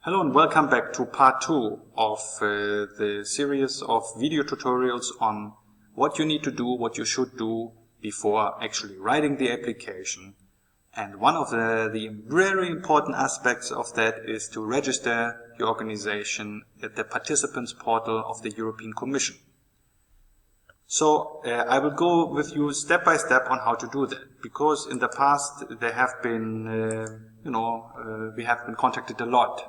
Hello and welcome back to part 2 of the series of video tutorials on what you need to do, what you should do before actually writing the application. And one of the very important aspects of that is to register your organization at the participants portal of the European Commission. So I will go with you step by step on how to do that, because in the past there have been, we have been contacted a lot.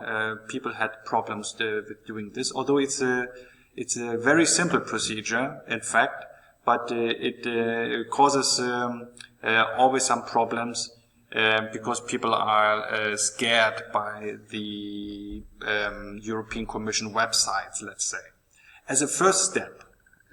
People had problems with doing this, although it's a very simple procedure, in fact, but it causes always some problems because people are scared by the European Commission websites, let's say. As a first step,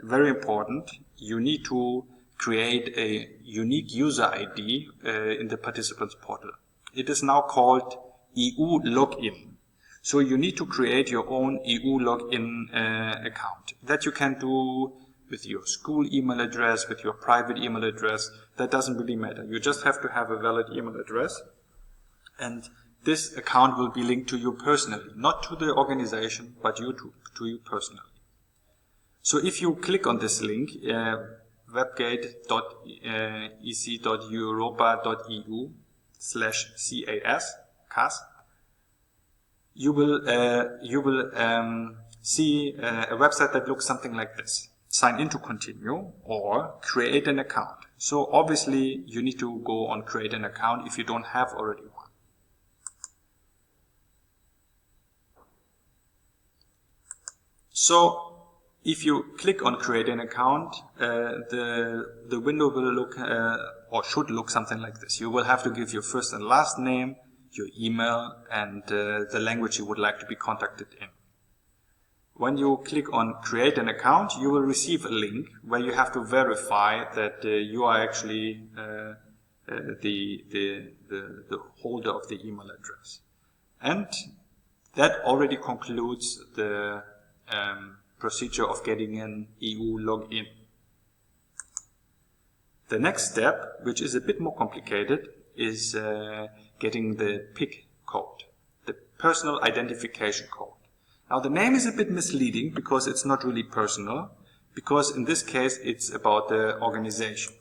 very important, you need to create a unique user ID in the participants portal. It is now called EU login. So you need to create your own EU login account. That you can do with your school email address, with your private email address. That doesn't really matter. You just have to have a valid email address. And this account will be linked to you personally, not to the organization, but to you personally. So if you click on this link, webgate.ec.europa.eu/cas, you will see a website that looks something like this. Sign in to continue or create an account. So obviously you need to go on create an account if you don't have already one. So if you click on create an account, the window will look or should look something like this. You will have to give your first and last name, your email, and the language you would like to be contacted in. When you click on create an account, you will receive a link where you have to verify that you are actually the holder of the email address. And that already concludes the procedure of getting an EU login. The next step, which is a bit more complicated, is getting the PIC code, the personal identification code. Now the name is a bit misleading because it's not really personal, because in this case it's about the organization.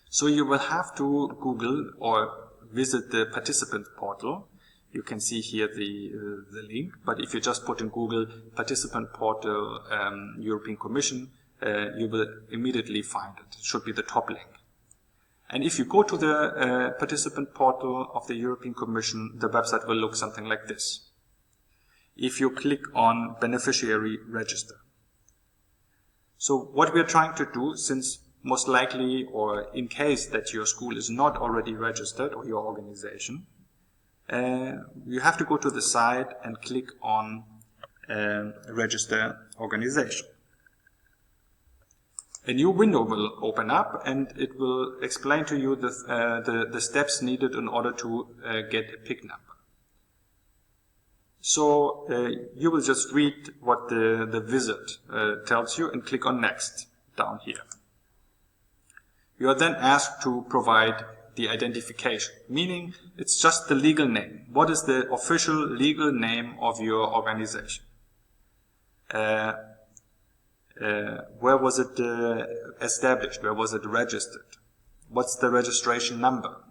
So you will have to Google or visit the participant portal. You can see here the link, but if you just put in Google participant portal European Commission, you will immediately find it. It should be the top link. And if you go to the participant portal of the European Commission, the website will look something like this. If you click on beneficiary register. So what we are trying to do, since most likely or in case that your school is not already registered or your organization, you have to go to the site and click on register organization. A new window will open up and it will explain to you the steps needed in order to get a PIC number. So you will just read what the wizard tells you and click on next down here. You are then asked to provide the identification, meaning it's just the legal name. What is the official legal name of your organization? Where was it established? Where was it registered? What's the registration number?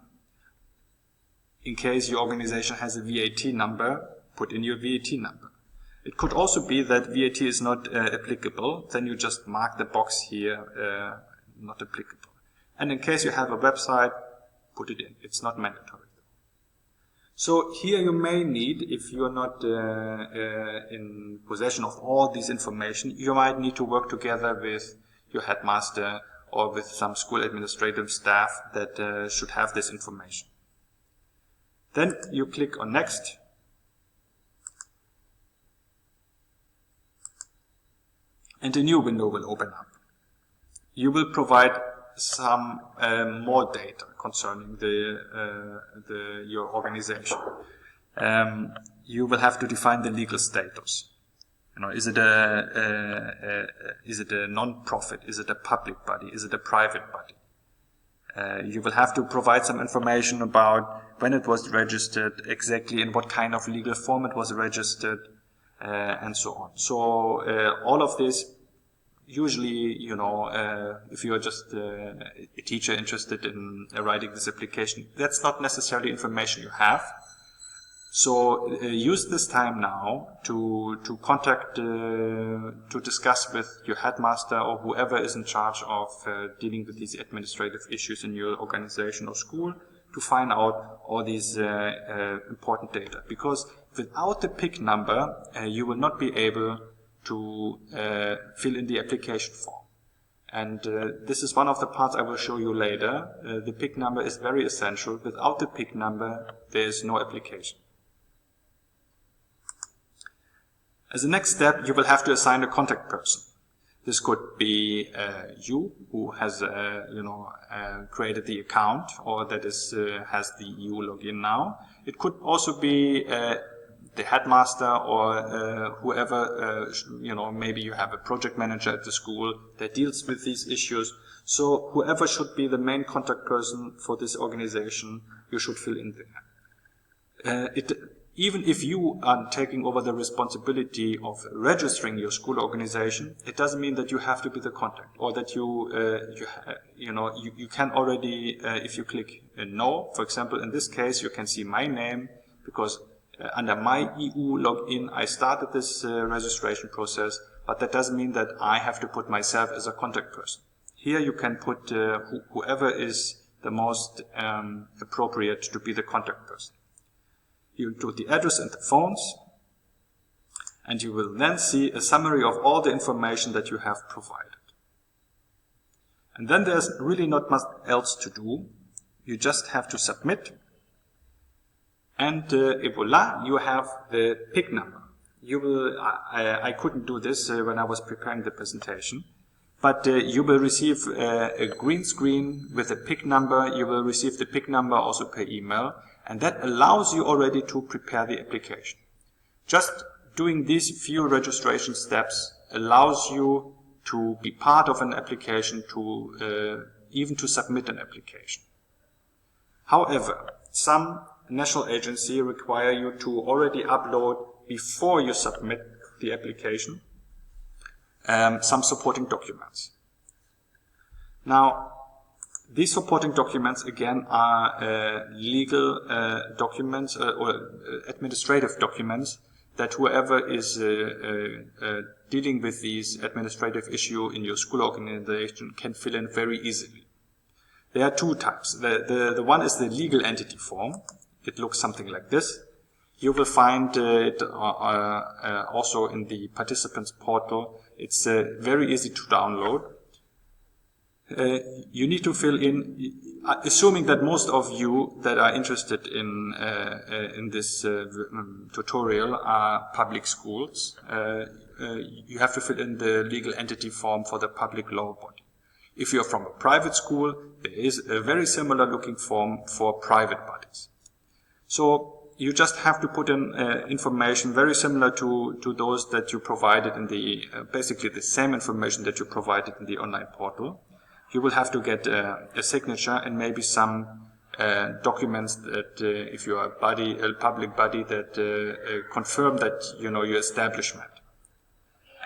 In case your organization has a VAT number, put in your VAT number. It could also be that VAT is not applicable, then you just mark the box here, not applicable. And in case you have a website, put it in. It's not mandatory. So here you may need, if you're not in possession of all this information, you might need to work together with your headmaster or with some school administrative staff that should have this information. Then you click on next. And a new window will open up. You will provide some more data concerning your organization. You will have to define the legal status. Is it a non-profit? Is it a public body? Is it a private body? You will have to provide some information about when it was registered, exactly in what kind of legal form it was registered, and so on. So all of this, usually, if you are just a teacher interested in writing this application, that's not necessarily information you have. So use this time now to contact, to discuss with your headmaster or whoever is in charge of dealing with these administrative issues in your organization or school, to find out all these important data. Because without the PIC number, you will not be able to fill in the application form. And this is one of the parts I will show you later. The PIC number is very essential. Without the PIC number, there is no application. As a next step, you will have to assign a contact person. This could be you, who has created the account, or that is has the EU login now. It could also be the headmaster or whoever, maybe you have a project manager at the school that deals with these issues. So whoever should be the main contact person for this organization, you should fill in there. Even if you are taking over the responsibility of registering your school organization, it doesn't mean that you have to be the contact, or that you can already, if you click no, for example, in this case, you can see my name, because under my EU login, I started this registration process, but that doesn't mean that I have to put myself as a contact person. Here you can put whoever is the most appropriate to be the contact person. You do the address and the phones, and you will then see a summary of all the information that you have provided. And then there's really not much else to do. You just have to submit, and voila, you have the PIC number. You will, I couldn't do this when I was preparing the presentation, but you will receive a green screen with a PIC number. You will receive the PIC number also per email. And that allows you already to prepare the application. Just doing these few registration steps allows you to be part of an application, to even to submit an application. However, some national agency require you to already upload, before you submit the application, some supporting documents. Now, these supporting documents, again, are legal documents or administrative documents that whoever is dealing with these administrative issue in your school organization can fill in very easily. There are two types. The one is the legal entity form. It looks something like this. You will find it also in the participants portal. It's very easy to download. You need to fill in, assuming that most of you that are interested in this tutorial are public schools, you have to fill in the legal entity form for the public law body. If you're from a private school, there is a very similar looking form for private bodies. So you just have to put in information very similar to those that you provided in the, basically the same information that you provided in the online portal. You will have to get a signature and maybe some documents that, if you are a public body, that confirm that your establishment.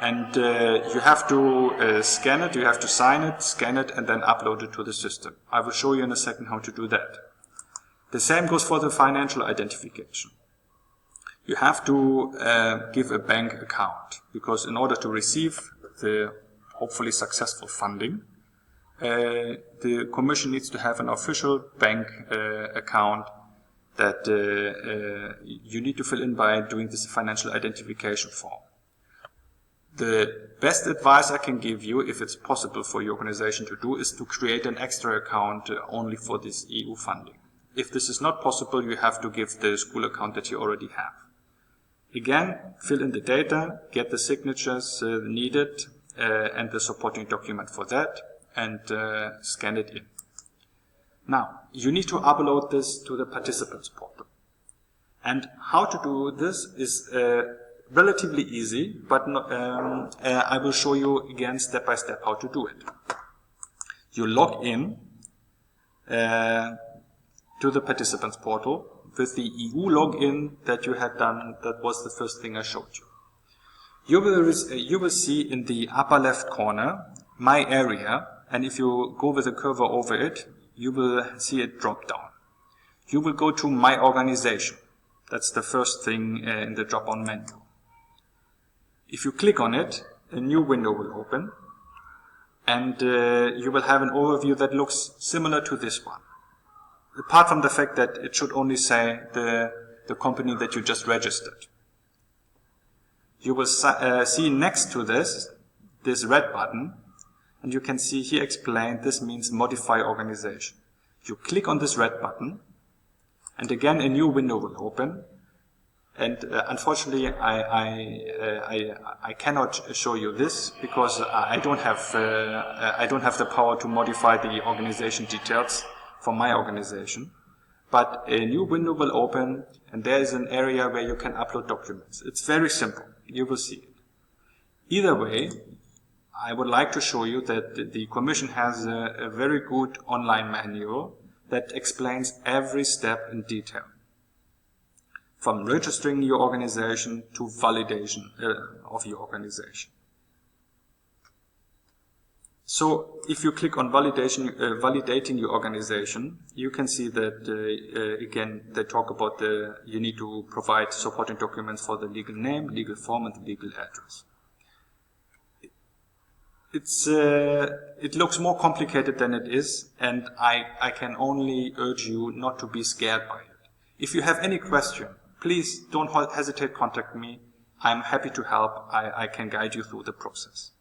And you have to scan it, you have to sign it, scan it, and then upload it to the system. I will show you in a second how to do that. The same goes for the financial identification. You have to give a bank account, because in order to receive the hopefully successful funding, the Commission needs to have an official bank account that you need to fill in by doing this financial identification form. The best advice I can give you, if it's possible for your organization to do, is to create an extra account only for this EU funding. If this is not possible, you have to give the school account that you already have. Again, fill in the data, get the signatures needed, and the supporting document for that, and scan it in. Now, you need to upload this to the participants portal. And how to do this is relatively easy, but I will show you again step by step how to do it. You log in to the participants portal with the EU login that you had done. That was the first thing I showed you. You will see in the upper left corner My Area, and if you go with the cursor over it, you will see it drop down. You will go to My Organization. That's the first thing in the drop-down menu. If you click on it, a new window will open, and you will have an overview that looks similar to this one. Apart from the fact that it should only say the company that you just registered. You will see next to this red button, and you can see here explained this means modify organization. You click on this red button, and again a new window will open. And unfortunately, I cannot show you this because I don't have the power to modify the organization details for my organization. But a new window will open, and there is an area where you can upload documents. It's very simple. You will see it. Either way, I would like to show you that the Commission has a very good online manual that explains every step in detail. From registering your organization to validation of your organization. So if you click on validating your organization, you can see that again they talk about you need to provide supporting documents for the legal name, legal form, and the legal address. It looks more complicated than it is, and I can only urge you not to be scared by it. If you have any question, please don't hesitate to contact me. I'm happy to help. I can guide you through the process.